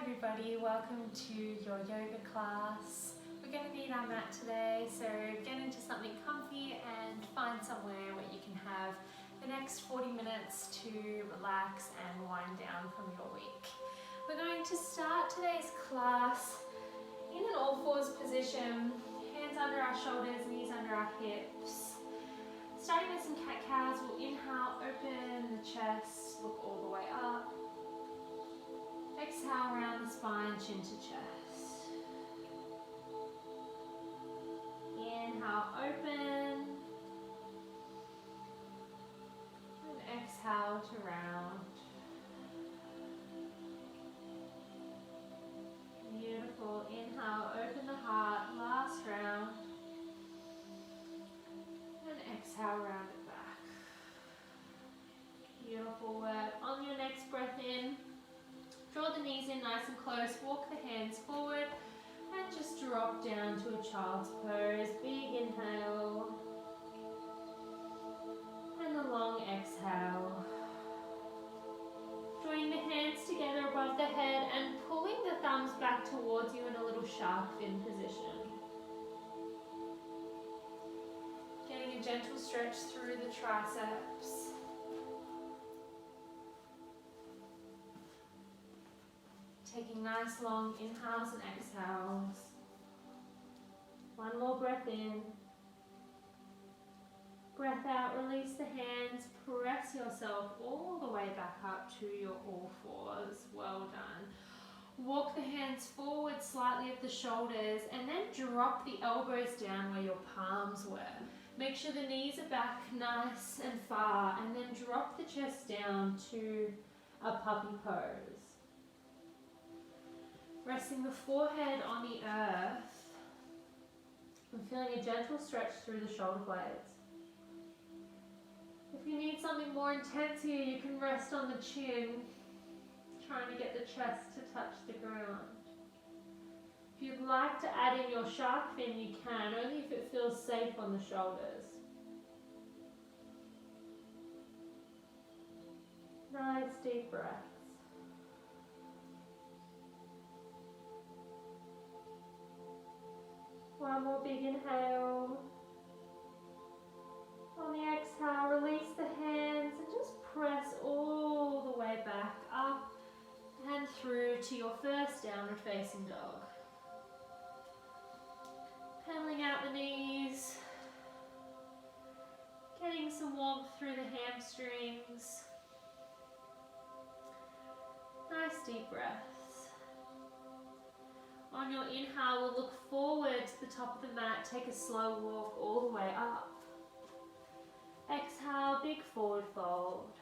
everybody, welcome to your yoga class. We're going to need our mat today, so get into something comfy and find somewhere where you can have the next 40 minutes to relax and wind down from your week. We're going to start today's class in an all-fours position, hands under our shoulders, knees under our hips. Starting with some cat-cows, we'll inhale, open the chest, look all the way up. Exhale, round the spine, chin to chest. Inhale, open. And exhale to round. Beautiful. Inhale, open the heart, last round. And exhale, round it back. Beautiful work. On your next breath in, draw the knees in nice and close, walk the hands forward and just drop down to a child's pose. Big inhale and a long exhale. Drawing the hands together above the head and pulling the thumbs back towards you in a little shark fin position. Getting a gentle stretch through the triceps. Taking nice long inhales and exhales. One more breath in. Breath out, release the hands, press yourself all the way back up to your all fours. Well done. Walk the hands forward slightly at the shoulders and then drop the elbows down where your palms were. Make sure the knees are back nice and far and then drop the chest down to a puppy pose. Resting the forehead on the earth and feeling a gentle stretch through the shoulder blades. If you need something more intense here, you can rest on the chin, trying to get the chest to touch the ground. If you'd like to add in your shark fin, you can, only if it feels safe on the shoulders. Nice deep breaths. One more big inhale. On the exhale, release the hands and just press all the way back up and through to your first downward facing dog. Pedaling out the knees, getting some warmth through the hamstrings. Nice deep breaths. On your inhale, we'll look forward to the top of the mat, take a slow walk all the way up. Exhale, big forward fold.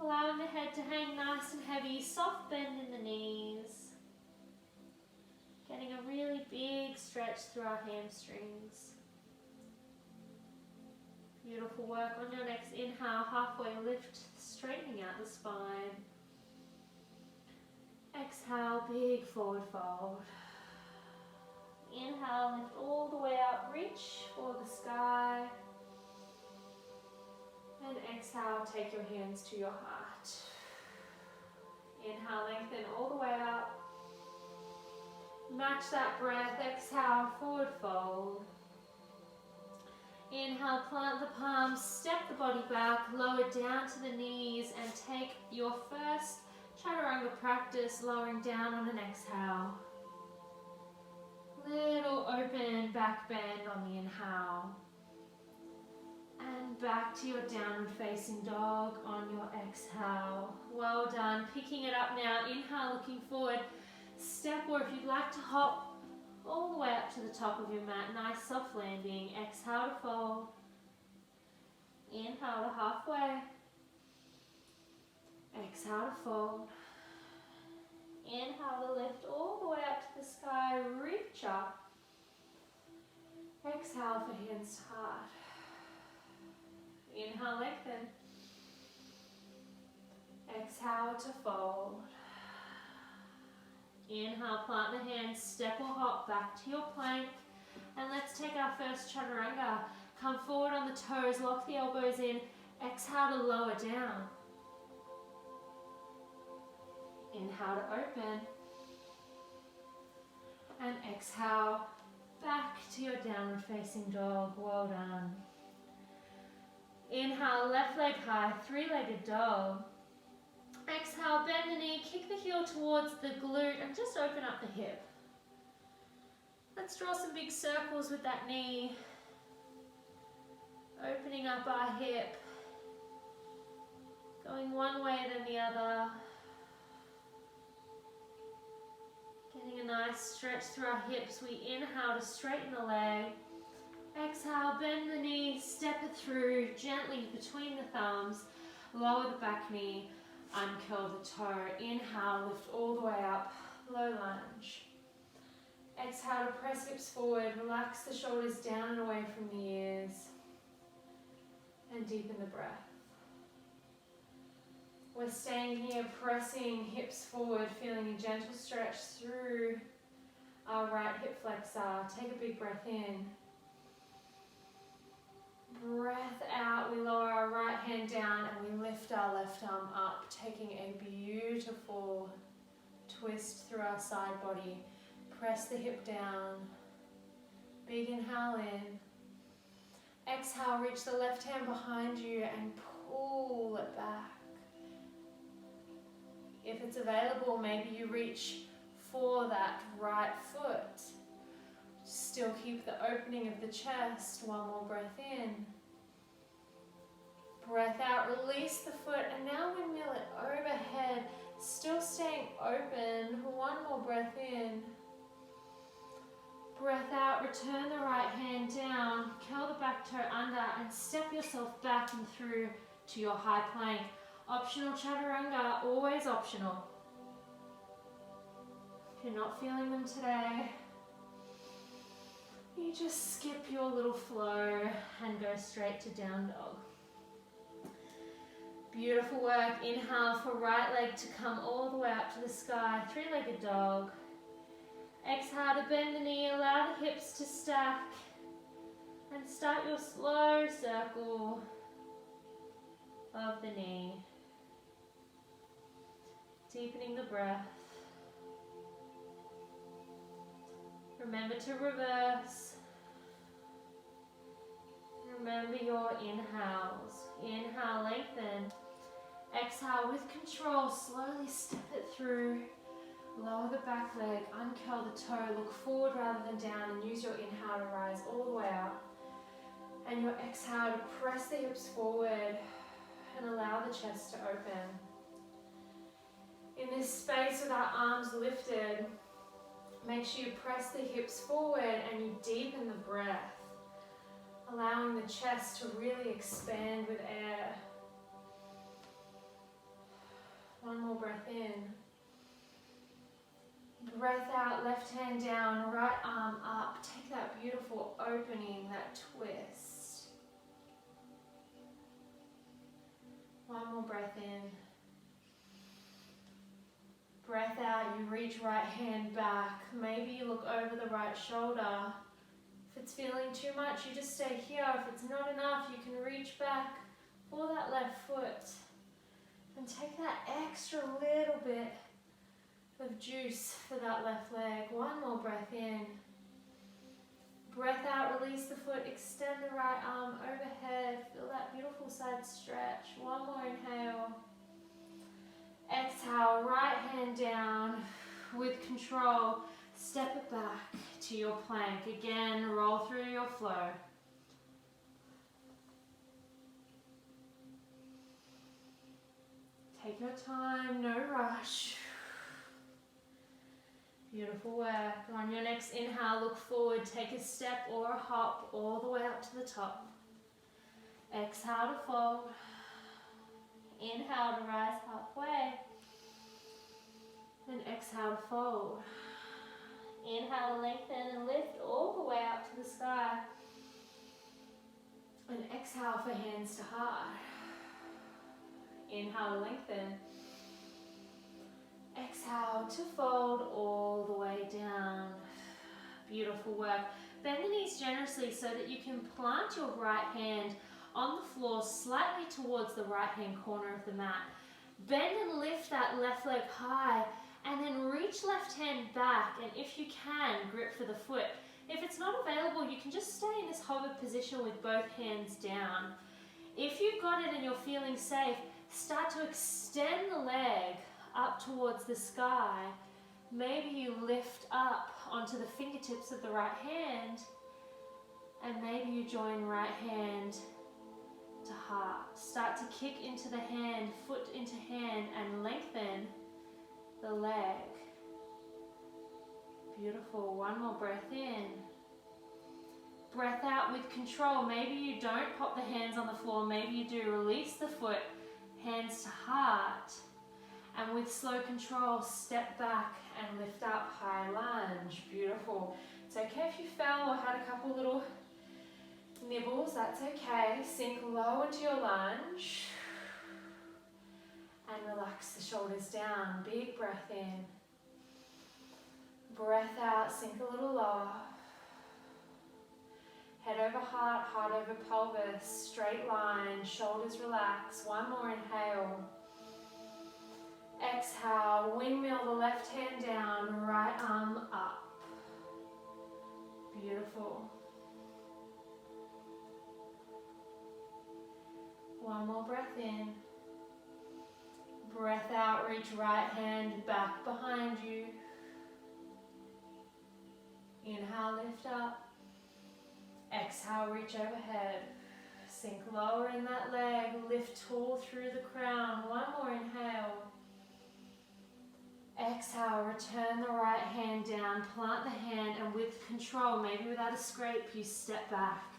Allowing the head to hang nice and heavy, soft bend in the knees. Getting a really big stretch through our hamstrings. Beautiful work. On your next inhale, halfway lift, straightening out the spine. Exhale, big forward fold. Inhale, lift all the way up, reach for the sky. And exhale, take your hands to your heart. Inhale, lengthen all the way up. Match that breath. Exhale, forward fold. Inhale, plant the palms, step the body back, lower down to the knees and take your first chaturanga practice, lowering down on an exhale. Little open back bend on the inhale. And back to your downward facing dog on your exhale. Well done. Picking it up now. Inhale, looking forward. Step, or if you'd like to hop all the way up to the top of your mat. Nice soft landing. Exhale to fold. Inhale to halfway. Exhale to fold. Inhale to lift all the way up to the sky, reach up. Exhale for hands to heart. Inhale, lengthen. Exhale to fold. Inhale, plant the hands, step or hop back to your plank. And let's take our first chaturanga. Come forward on the toes, lock the elbows in. Exhale to lower down. Inhale to open. And exhale back to your downward facing dog. Well done. Inhale, left leg high, three-legged dog. Exhale, bend the knee, kick the heel towards the glute and just open up the hip. Let's draw some big circles with that knee. Opening up our hip. Going one way then the other. Getting a nice stretch through our hips. We inhale to straighten the leg. Exhale, bend the knee, step it through gently between the thumbs. Lower the back knee, uncurl the toe. Inhale, lift all the way up, low lunge. Exhale to press hips forward, relax the shoulders down and away from the ears. And deepen the breath. We're staying here, pressing hips forward, feeling a gentle stretch through our right hip flexor. Take a big breath in. Breath out, we lower our right hand down and we lift our left arm up, taking a beautiful twist through our side body. Press the hip down. Big inhale in. Exhale, reach the left hand behind you and pull it back. If it's available, maybe you reach for that right foot. Still keep the opening of the chest. One more breath in. Breath out, release the foot, and now windmill it overhead. Still staying open. One more breath in. Breath out, return the right hand down, curl the back toe under and step yourself back and through to your high plank. Optional chaturanga, always optional. If you're not feeling them today, you just skip your little flow and go straight to down dog. Beautiful work. Inhale for right leg to come all the way up to the sky, three-legged dog. Exhale to bend the knee, allow the hips to stack and start your slow circle of the knee. Deepening the breath. Remember to reverse. Remember your inhales. Inhale, lengthen. Exhale with control, slowly step it through. Lower the back leg, uncurl the toe, look forward rather than down and use your inhale to rise all the way up. And your exhale to press the hips forward and allow the chest to open. In this space with our arms lifted, make sure you press the hips forward and you deepen the breath, allowing the chest to really expand with air. One more breath in. Breath out, left hand down, right arm up. Take that beautiful opening, that twist. One more breath in. Breath out, you reach right hand back. Maybe you look over the right shoulder. If it's feeling too much, you just stay here. If it's not enough, you can reach back for that left foot. And take that extra little bit of juice for that left leg. One more breath in. Breath out, release the foot, extend the right arm overhead. Feel that beautiful side stretch. One more inhale. Exhale, right hand down with control. Step it back to your plank. Again, roll through your flow. Take your time, no rush. Beautiful work. On your next inhale, look forward, take a step or a hop all the way up to the top. Exhale to fold. Inhale to rise halfway. And exhale to fold. Inhale, lengthen and lift all the way up to the sky. And exhale for hands to heart. Inhale, lengthen. Exhale to fold all the way down. Beautiful work. Bend the knees generously so that you can plant your right hand on the floor slightly towards the right hand corner of the mat. Bend and lift that left leg high And then reach left hand back, and if you can, grip for the foot. If it's not available, you can just stay in this hover position with both hands down. If you've got it and you're feeling safe, start to extend the leg up towards the sky. Maybe you lift up onto the fingertips of the right hand, and maybe you join right hand to heart. Start to kick into the hand, foot into hand, and lengthen the leg. Beautiful. One more breath in. Breath out with control. Maybe you don't pop the hands on the floor. Maybe you do. Release the foot, hands to heart. And with slow control, step back and lift up, high lunge. Beautiful. It's okay if you fell or had a couple little nibbles, that's okay. Sink low into your lunge. And relax the shoulders down. Big breath in. Breath out, sink a little lower. Head over heart, heart over pelvis. Straight line, shoulders relax. One more inhale. Exhale, windmill the left hand down, right arm up. Beautiful. One more breath in. Breath out, reach right hand back behind you. Inhale, lift up. Exhale, reach overhead. Sink lower in that leg, lift tall through the crown. One more inhale. Exhale, return the right hand down, plant the hand, and with control, maybe without a scrape, you step back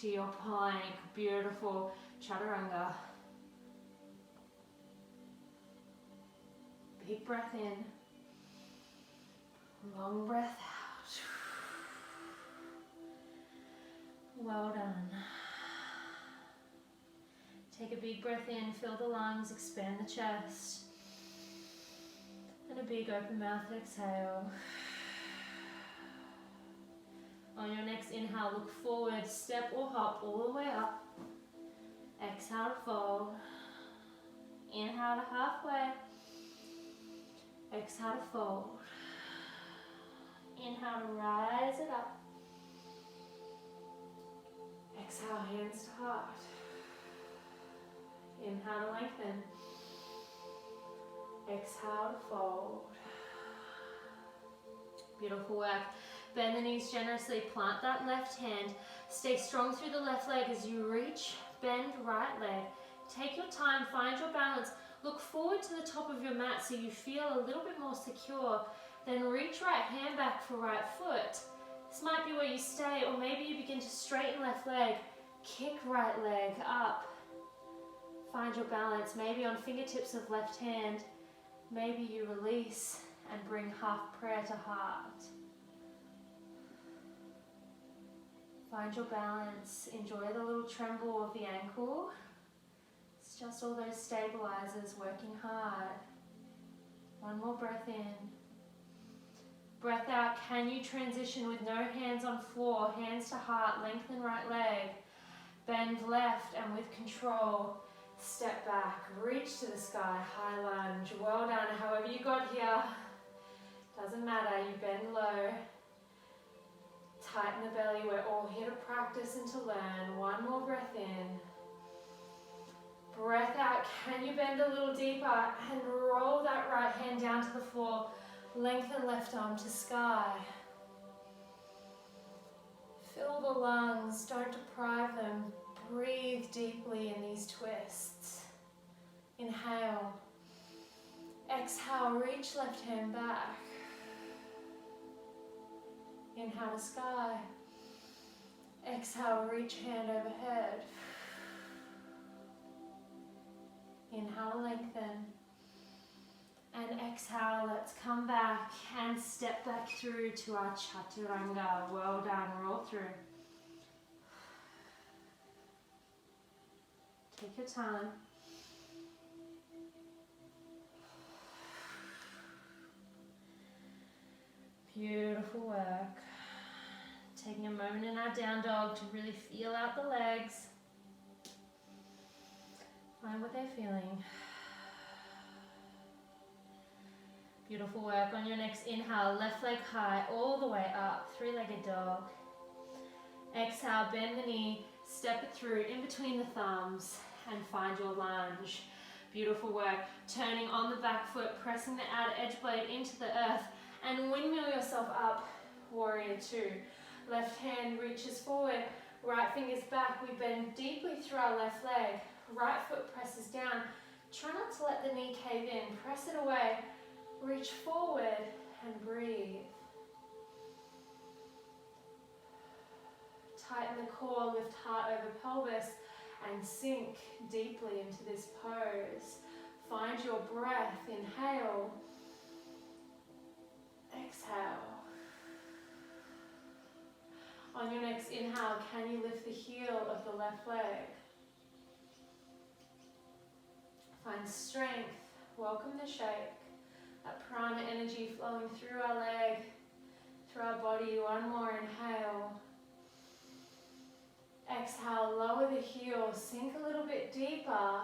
to your plank. Beautiful. Chaturanga. Big breath in. Long breath out. Well done. Take a big breath in, fill the lungs, expand the chest. And a big open mouth exhale. On your next inhale, look forward, step or hop all the way up. Exhale to fold. Inhale to halfway. Exhale to fold. Inhale to rise it up. Exhale, hands to heart. Inhale to lengthen. Exhale to fold. Beautiful work. Bend the knees generously, plant that left hand. Stay strong through the left leg as you reach, bend right leg. Take your time, find your balance. Look forward to the top of your mat so you feel a little bit more secure. Then reach right hand back for right foot. This might be where you stay, or maybe you begin to straighten left leg. Kick right leg up. Find your balance, maybe on fingertips of left hand. Maybe you release and bring half prayer to heart. Find your balance. Enjoy the little tremble of the ankle. It's just all those stabilizers working hard. One more breath in. Breath out. Can you transition with no hands on floor, hands to heart, lengthen right leg, bend left, and with control, step back, reach to the sky, high lunge. Well done. However you got here, doesn't matter. You bend low. Tighten the belly. We're all here to practice and to learn. One more breath in. Breath out. Can you bend a little deeper and roll that right hand down to the floor. Lengthen left arm to sky. Fill the lungs. Don't deprive them. Breathe deeply in these twists. Inhale. Exhale. Reach left hand back. Inhale to sky. Exhale, reach hand overhead. Inhale to lengthen. And exhale, let's come back and step back through to our chaturanga. Well done, roll through. Take your time. Beautiful work. Taking a moment in our down dog to really feel out the legs. Find what they're feeling. Beautiful work. On your next inhale, left leg high all the way up, three-legged dog. Exhale, bend the knee, step it through in between the thumbs and find your lunge. Beautiful work. Turning on the back foot, pressing the outer edge blade into the earth and windmill yourself up, warrior two. Left hand reaches forward, right finger's back. We bend deeply through our left leg. Right foot presses down. Try not to let the knee cave in. Press it away. Reach forward and breathe. Tighten the core, lift heart over pelvis and sink deeply into this pose. Find your breath. Inhale. Exhale. On your next inhale, can you lift the heel of the left leg? Find strength. Welcome the shake. That prana energy flowing through our leg, through our body. One more inhale. Exhale, lower the heel, sink a little bit deeper.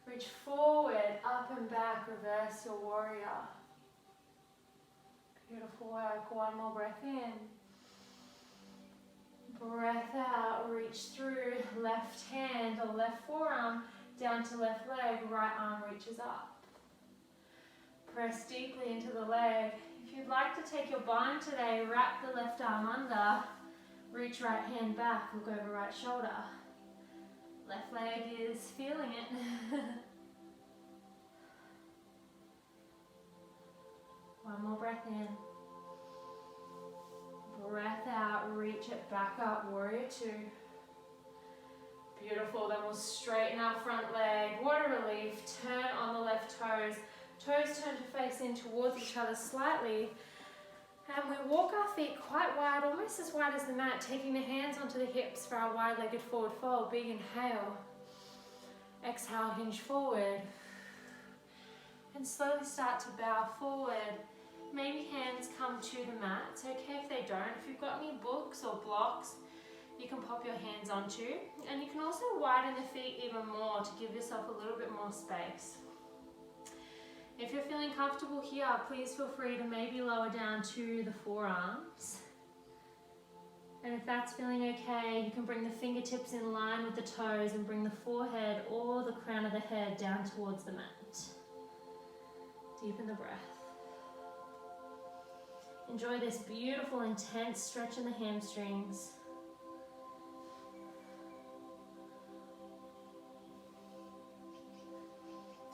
Reach forward, up and back, reverse your warrior. Beautiful work. One more breath in. Breath out, reach through, left hand or left forearm down to left leg, right arm reaches up. Press deeply into the leg. If you'd like to take your bind today, wrap the left arm under, reach right hand back, look over right shoulder. Left leg is feeling it. One more breath in. Breath out, reach it back up, warrior two. Beautiful, then we'll straighten our front leg, water relief, turn on the left toes. Toes turn to face in towards each other slightly. And we walk our feet quite wide, almost as wide as the mat, taking the hands onto the hips for our wide-legged forward fold. Big inhale. Exhale, hinge forward. And slowly start to bow forward. Maybe hands come to the mat. It's okay if they don't. If you've got any books or blocks, you can pop your hands onto. And you can also widen the feet even more to give yourself a little bit more space. If you're feeling comfortable here, please feel free to maybe lower down to the forearms. And if that's feeling okay, you can bring the fingertips in line with the toes and bring the forehead or the crown of the head down towards the mat. Deepen the breath. Enjoy this beautiful, intense stretch in the hamstrings.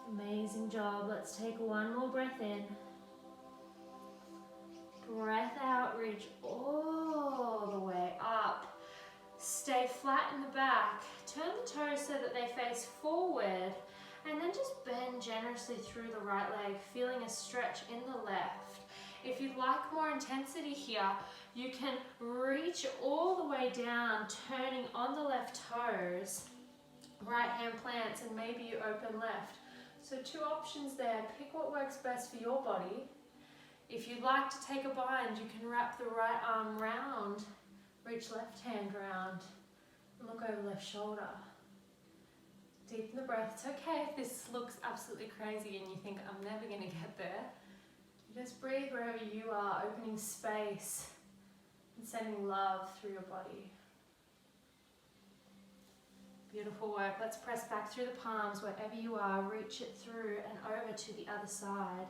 Amazing job. Let's take one more breath in. Breath out, reach all the way up. Stay flat in the back. Turn the toes so that they face forward. And then just bend generously through the right leg, feeling a stretch in the left. If you'd like more intensity here, you can reach all the way down, turning on the left toes. Right hand plants and maybe you open left. So two options there. Pick what works best for your body. If you'd like to take a bind, you can wrap the right arm round, reach left hand round, and look over left shoulder. Deepen the breath. It's okay if this looks absolutely crazy and you think, I'm never going to get there. Just breathe wherever you are, opening space and sending love through your body. Beautiful work. Let's press back through the palms wherever you are. Reach it through and over to the other side.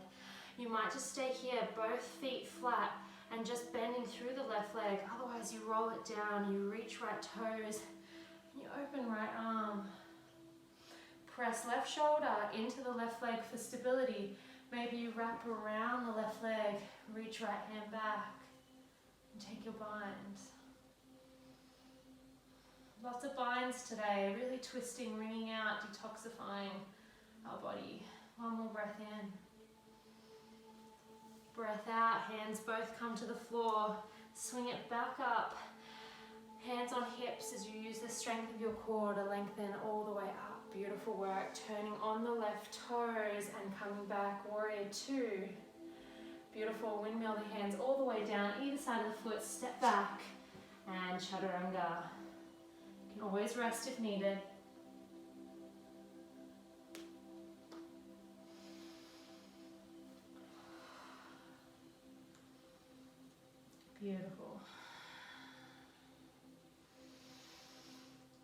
You might just stay here, both feet flat and just bending through the left leg. Otherwise, you roll it down, you reach right toes, and you open right arm. Press left shoulder into the left leg for stability. Maybe you wrap around the left leg, reach right hand back, and take your bind. Lots of binds today, really twisting, wringing out, detoxifying our body. One more breath in. Breath out, hands both come to the floor. Swing it back up. Hands on hips as you use the strength of your core to lengthen all the way up. Beautiful work. Turning on the left toes and coming back, warrior two. Beautiful, windmill the hands all the way down, either side of the foot, step back, and chaturanga. You can always rest if needed. Beautiful.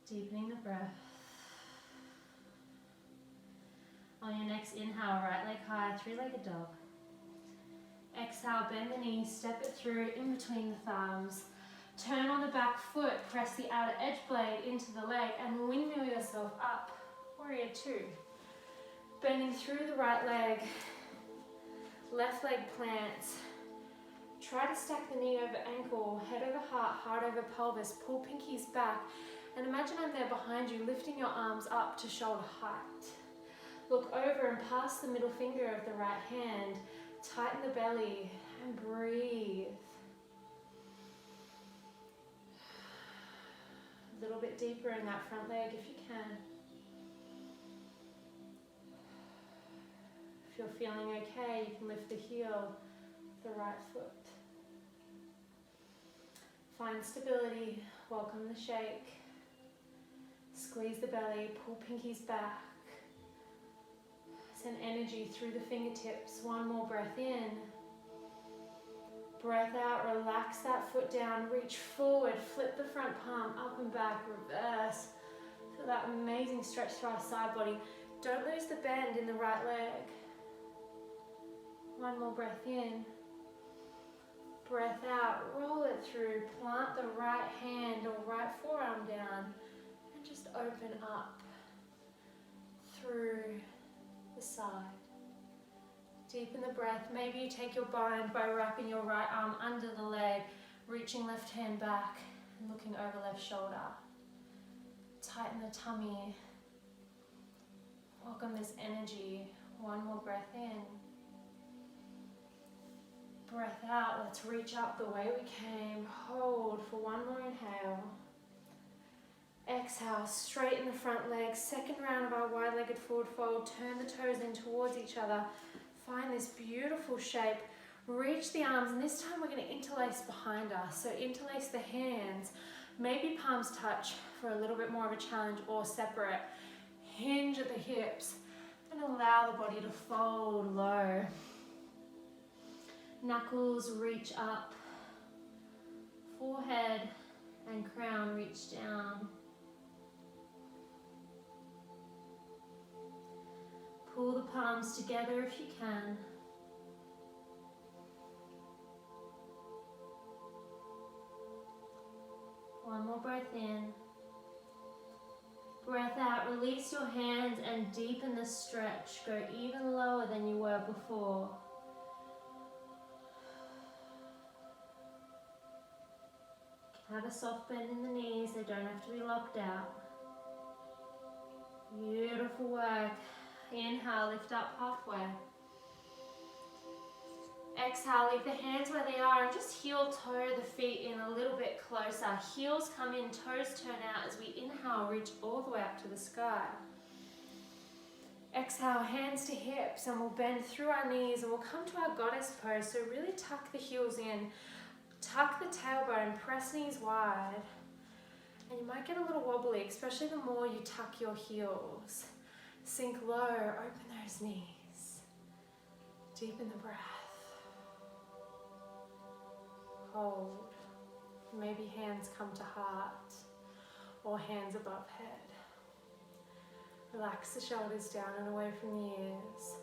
Deepening the breath. On your next inhale, right leg high, three-legged dog. Exhale, bend the knees, step it through in between the thumbs. Turn on the back foot, press the outer edge blade into the leg and windmill yourself up. Warrior two. Bending through the right leg, left leg plants. Try to stack the knee over ankle, head over heart, heart over pelvis. Pull pinkies back and imagine I'm there behind you, lifting your arms up to shoulder height. Look over and past the middle finger of the right hand. Tighten the belly and breathe. A little bit deeper in that front leg if you can. If you're feeling okay, you can lift the heel of the right foot. Find stability, welcome the shake. Squeeze the belly, pull pinkies back. Send energy through the fingertips. One more breath in. Breath out, relax that foot down, reach forward, flip the front palm up and back, reverse. Feel that amazing stretch through our side body. Don't lose the bend in the right leg. One more breath in. Breath out, roll it through, plant the right hand or right forearm down and just open up through the side. Deepen the breath. Maybe you take your bind by wrapping your right arm under the leg, reaching left hand back and looking over left shoulder. Tighten the tummy. Welcome this energy. One more breath in. Breath out. Let's reach up the way we came. Hold for one more inhale. Exhale, straighten the front leg. Second round of our wide-legged forward fold. Turn the toes in towards each other. Find this beautiful shape. Reach the arms, and this time we're going to interlace behind us. So interlace the hands. Maybe palms touch for a little bit more of a challenge, or separate. Hinge at the hips and allow the body to fold low. Knuckles reach up. Forehead and crown reach down. Pull the palms together if you can. One more breath in. Breath out, release your hands and deepen the stretch. Go even lower than you were before. Have a soft bend in the knees, they don't have to be locked out. Beautiful work. Inhale, lift up halfway. Exhale, leave the hands where they are and just heel toe the feet in a little bit closer. Heels come in, toes turn out as we inhale, reach all the way up to the sky. Exhale, hands to hips, and we'll bend through our knees and we'll come to our goddess pose. So really tuck the heels in, tuck the tailbone, press knees wide. And you might get a little wobbly, especially the more you tuck your heels. Sink low, open those knees. Deepen the breath. Hold. Maybe hands come to heart or hands above head. Relax the shoulders down and away from the ears.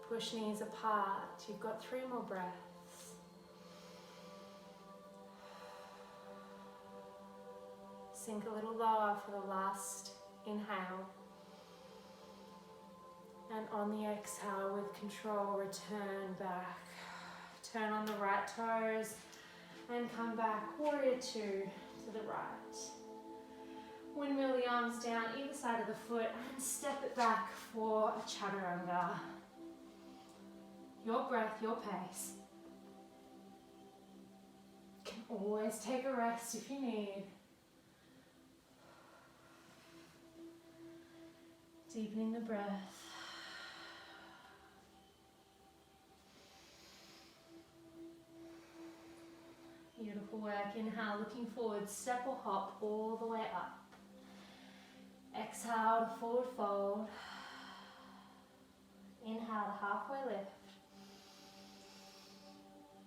Push knees apart. You've got 3 more breaths. Sink a little lower for the last inhale. And on the exhale, with control, return back. Turn on the right toes and come back. Warrior two to the right. Windmill the arms down either side of the foot and step it back for a chaturanga. Your breath, your pace. You can always take a rest if you need. Deepening the breath. Beautiful work. Inhale, looking forward, step or hop all the way up. Exhale to forward fold. Inhale to halfway lift.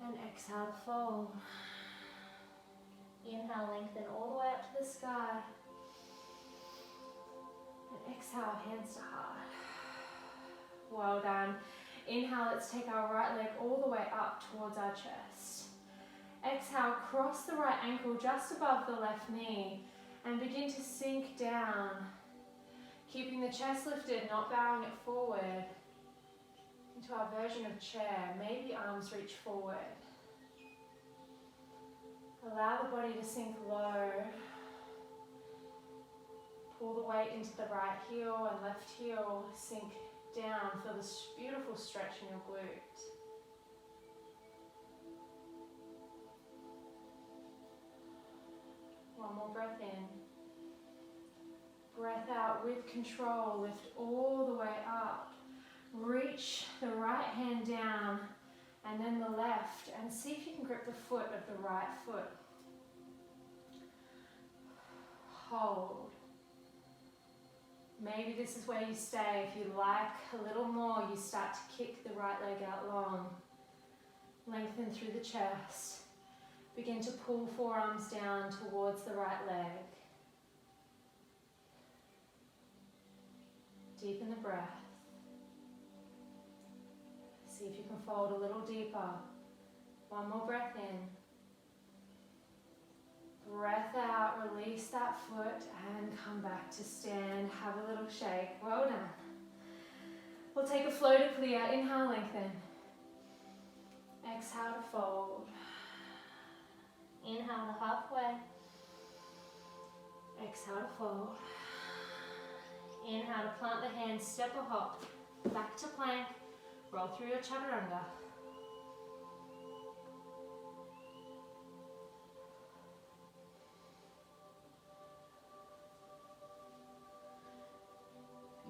And exhale to fold. Inhale, lengthen all the way up to the sky. And exhale, hands to heart. Well done. Inhale, let's take our right leg all the way up towards our chest. Exhale, cross the right ankle just above the left knee and begin to sink down. Keeping the chest lifted, not bowing it forward. Into our version of chair, maybe arms reach forward. Allow the body to sink low. Pull the weight into the right heel and left heel, sink down. Feel this beautiful stretch in your glute. One more breath in. Breath out with control, lift all the way up. Reach the right hand down and then the left, and see if you can grip the foot of the right foot. Hold. Maybe this is where you stay. If you like a little more, you start to kick the right leg out long. Lengthen through the chest. Begin to pull forearms down towards the right leg. Deepen the breath. See if you can fold a little deeper. One more breath in. Breath out, release that foot and come back to stand. Have a little shake. Well done. We'll take a flow to clear. Inhale, lengthen. Exhale to fold. Inhale to halfway. Exhale to fold. Inhale to plant the hands, step or hop. Back to plank. Roll through your chaturanga.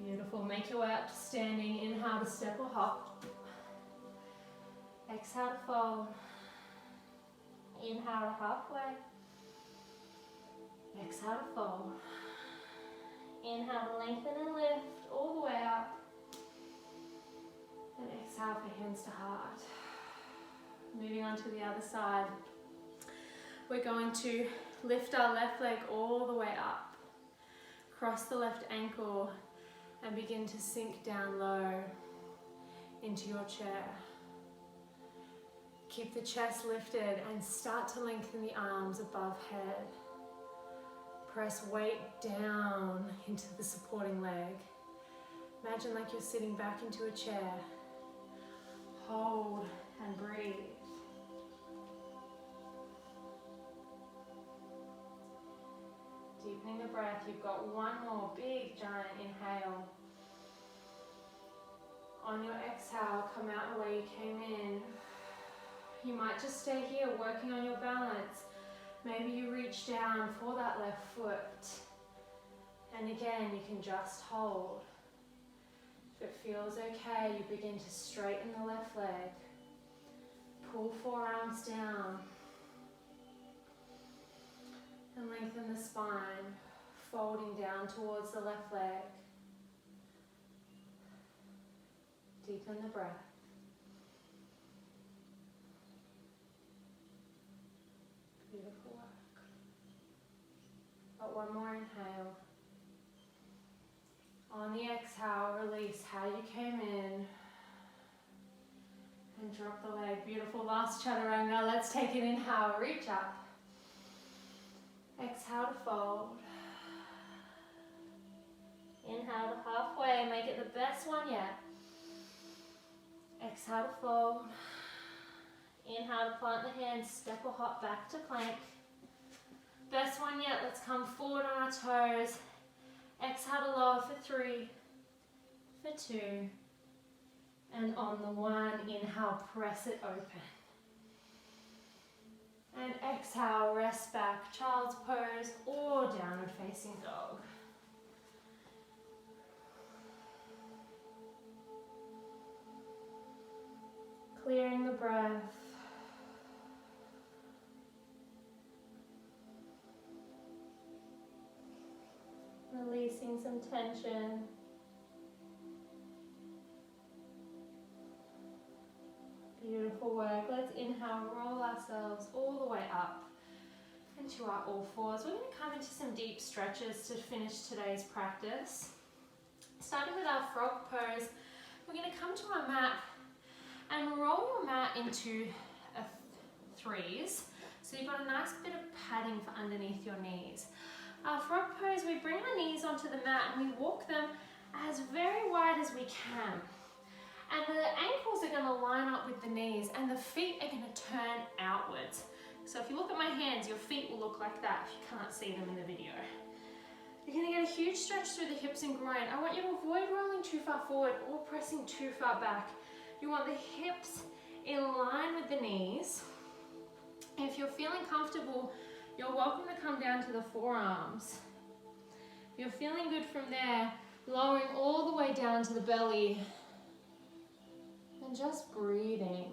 Beautiful. Make your way up to standing. Inhale to step or hop. Exhale to fold. Inhale to halfway. Exhale to fold. Inhale to lengthen and lift all the way up. And exhale for hands to heart. Moving on to the other side. We're going to lift our left leg all the way up. Cross the left ankle and begin to sink down low into your chair. Keep the chest lifted and start to lengthen the arms above head. Press weight down into the supporting leg. Imagine like you're sitting back into a chair. Hold and breathe. Deepening the breath. You've got one more big giant inhale. On your exhale, come out the way you came in. You might just stay here working on your balance. Maybe you reach down for that left foot. And again, you can just hold. If it feels okay, you begin to straighten the left leg. Pull forearms down. And lengthen the spine, folding down towards the left leg. Deepen the breath. Beautiful work. But one more inhale. On the exhale, release how you came in. And drop the leg. Beautiful. Last chaturanga. Let's take an inhale. Reach up. Exhale to fold. Inhale to halfway. Make it the best one yet. Exhale to fold. Inhale to plant the hands, step or hop back to plank. Best one yet. Let's come forward on our toes. Exhale to lower for 3, for 2, and on the 1, inhale, press it open. And exhale, rest back, child's pose or downward facing dog. Clearing the breath. Releasing some tension. Beautiful work. Let's inhale, roll ourselves all the way up. into our all fours. We're going to come into some deep stretches to finish today's practice. Starting with our frog pose, we're going to come to our mat and roll your mat into threes. So you've got a nice bit of padding for underneath your knees. Our frog pose, we bring our knees onto the mat and we walk them as very wide as we can. And the ankles are going to line up with the knees and the feet are going to turn outwards. So if you look at my hands, your feet will look like that if you can't see them in the video. You're going to get a huge stretch through the hips and groin. I want you to avoid rolling too far forward or pressing too far back. You want the hips in line with the knees. If you're feeling comfortable, you're welcome to come down to the forearms. If you're feeling good from there, lowering all the way down to the belly and just breathing.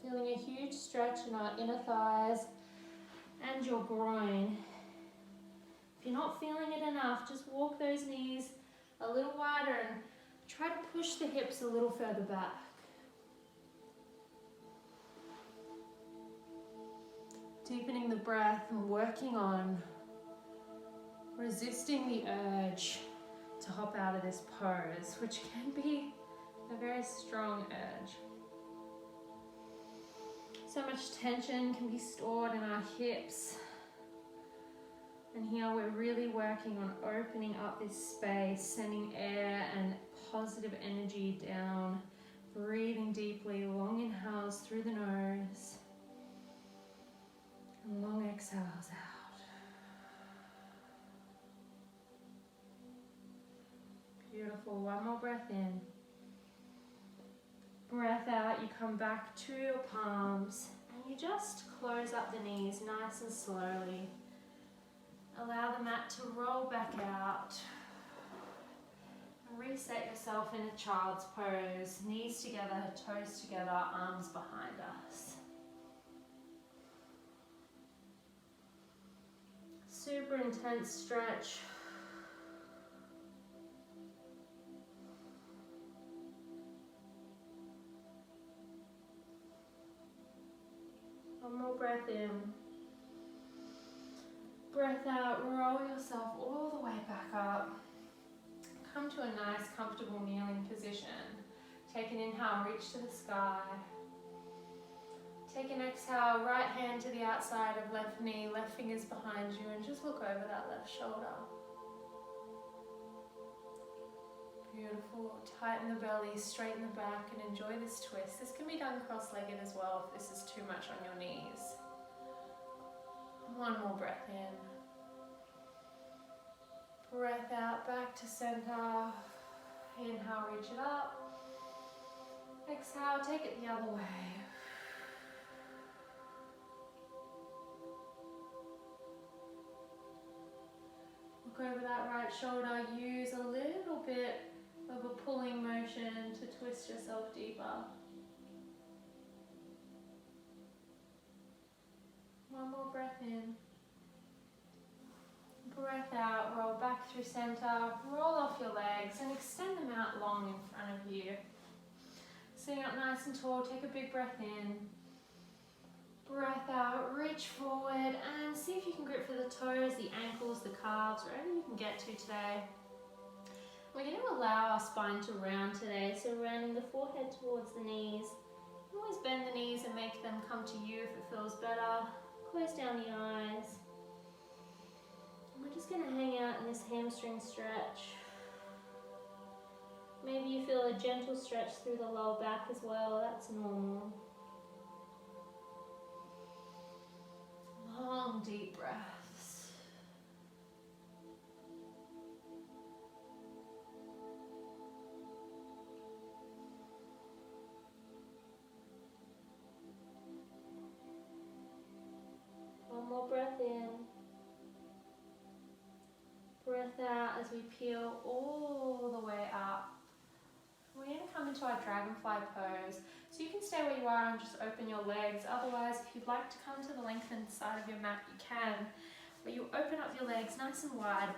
Feeling a huge stretch in our inner thighs and your groin. If you're not feeling it enough, just walk those knees a little wider and try to push the hips a little further back. Deepening the breath and working on resisting the urge to hop out of this pose, which can be a very strong urge. So much tension can be stored in our hips. And here we're really working on opening up this space, sending air and positive energy down, breathing deeply, long inhales through the nose, and long exhales out. Beautiful, one more breath in. Breath out, you come back to your palms and you just close up the knees nice and slowly. Allow the mat to roll back out. Reset yourself in a child's pose. Knees together, toes together, arms behind us. Super intense stretch. One more breath in. Breath out, roll yourself all the way back up. Come to a nice, comfortable kneeling position. Take an inhale, reach to the sky. Take an exhale, right hand to the outside of left knee, left fingers behind you, and just look over that left shoulder. Beautiful. Tighten the belly, straighten the back, and enjoy this twist. This can be done cross-legged as well if this is too much on your knees. One more breath in. Breath out, back to center. Inhale, reach it up. Exhale, take it the other way. Look over that right shoulder. Use a little bit of a pulling motion to twist yourself deeper. One more breath in. Breath out, roll back through center, roll off your legs and extend them out long in front of you. Sitting up nice and tall, take a big breath in. Breath out, reach forward and see if you can grip for the toes, the ankles, the calves, wherever you can get to today. We're going to allow our spine to round today, so rounding the forehead towards the knees. Always bend the knees and make them come to you if it feels better. Close down the eyes. We're just going to hang out in this hamstring stretch. Maybe you feel a gentle stretch through the lower back as well, that's normal. Long, deep breaths. One more breath in. Breath out as we peel all the way up. We're going to come into our dragonfly pose. So you can stay where you are and just open your legs. Otherwise, if you'd like to come to the lengthened side of your mat, you can. But you open up your legs nice and wide.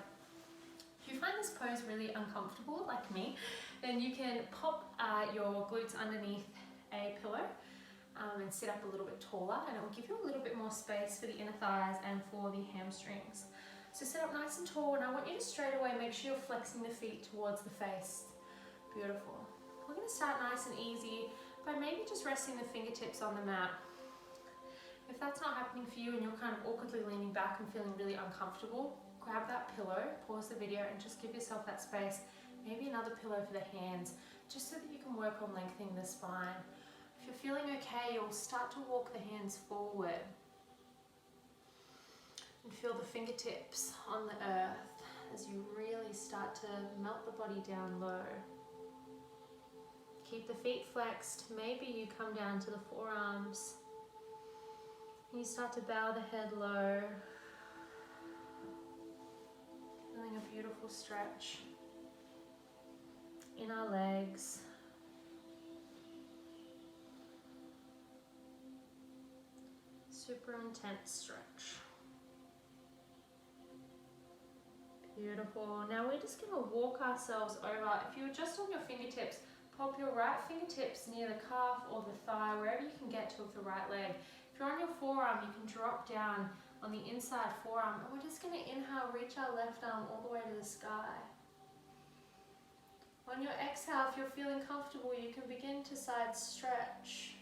If you find this pose really uncomfortable, like me, then you can pop your glutes underneath a pillow. and sit up a little bit taller, and it will give you a little bit more space for the inner thighs and for the hamstrings. So sit up nice and tall, and I want you to straight away make sure you're flexing the feet towards the face. Beautiful. We're going to start nice and easy by maybe just resting the fingertips on the mat. If that's not happening for you and you're kind of awkwardly leaning back and feeling really uncomfortable, grab that pillow, pause the video, and just give yourself that space. Maybe another pillow for the hands, just so that you can work on lengthening the spine. If you're feeling okay, you'll start to walk the hands forward and feel the fingertips on the earth as you really start to melt the body down low. Keep the feet flexed. Maybe you come down to the forearms. You start to bow the head low. Feeling a beautiful stretch in our legs. Super intense stretch. Beautiful. Now we're just going to walk ourselves over. If you're just on your fingertips, pop your right fingertips near the calf or the thigh, wherever you can get to with the right leg. If you're on your forearm, you can drop down on the inside forearm, and we're just going to inhale, reach our left arm all the way to the sky. On your exhale, if you're feeling comfortable, you can begin to side stretch.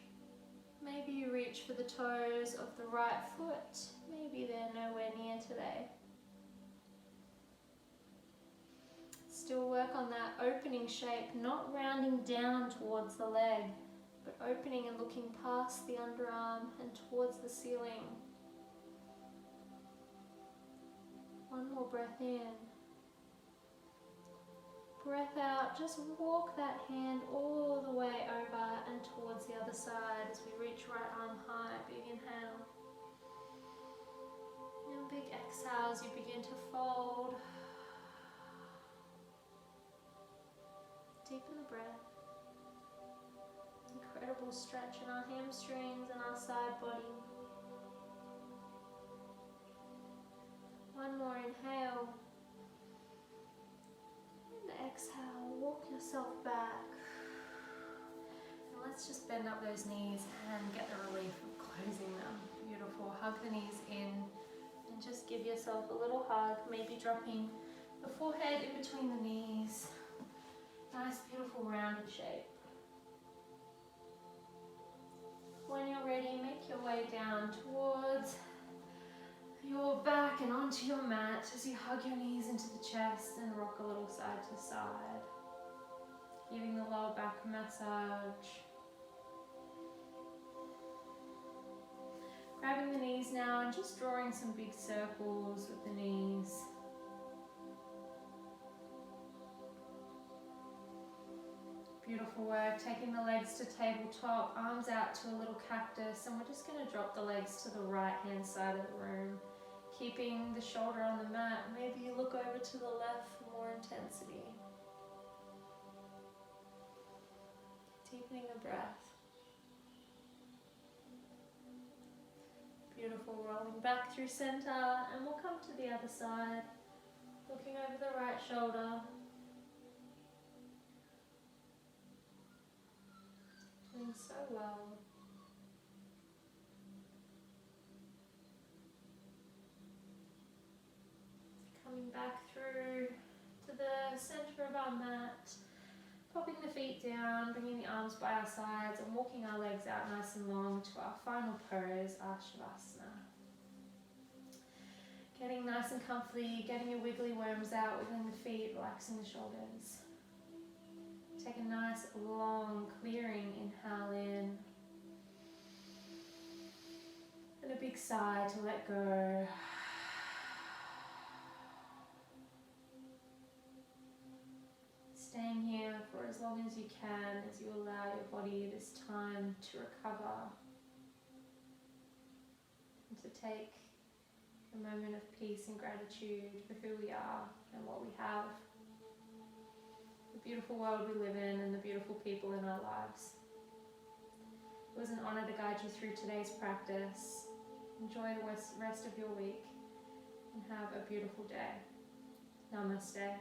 Maybe you reach for the toes of the right foot. Maybe they're nowhere near today. Still work on that opening shape, not rounding down towards the leg, but opening and looking past the underarm and towards the ceiling. One more breath in. Breath out, just walk that hand all the way over and towards the other side as we reach right arm high. Big inhale. And big exhale as you begin to fold. Deepen the breath. Incredible stretch in our hamstrings and our side body. One more inhale. Exhale, walk yourself back. And let's just bend up those knees and get the relief of closing them. Beautiful. Hug the knees in and just give yourself a little hug, maybe dropping the forehead in between the knees. Nice, beautiful, rounded shape. When you're ready, make your way down towards your back and onto your mat as you hug your knees into the chest and rock a little side to side, giving the lower back a massage. Grabbing the knees now and just drawing some big circles with the knees. Beautiful work. Taking the legs to tabletop, arms out to a little cactus, and we're just going to drop the legs to the right hand side of the room. Keeping the shoulder on the mat, maybe you look over to the left for more intensity. Deepening the breath. Beautiful, rolling back through center, and we'll come to the other side. Looking over the right shoulder. Doing so well. Coming back through to the center of our mat, popping the feet down, bringing the arms by our sides and walking our legs out nice and long to our final pose, Shavasana. Getting nice and comfy, getting your wiggly worms out, wiggling the feet, relaxing the shoulders. Take a nice long clearing inhale in and a big sigh to let go. Staying here for as long as you can as you allow your body this time to recover and to take a moment of peace and gratitude for who we are and what we have, the beautiful world we live in and the beautiful people in our lives. It was an honor to guide you through today's practice. Enjoy the rest of your week and have a beautiful day. Namaste.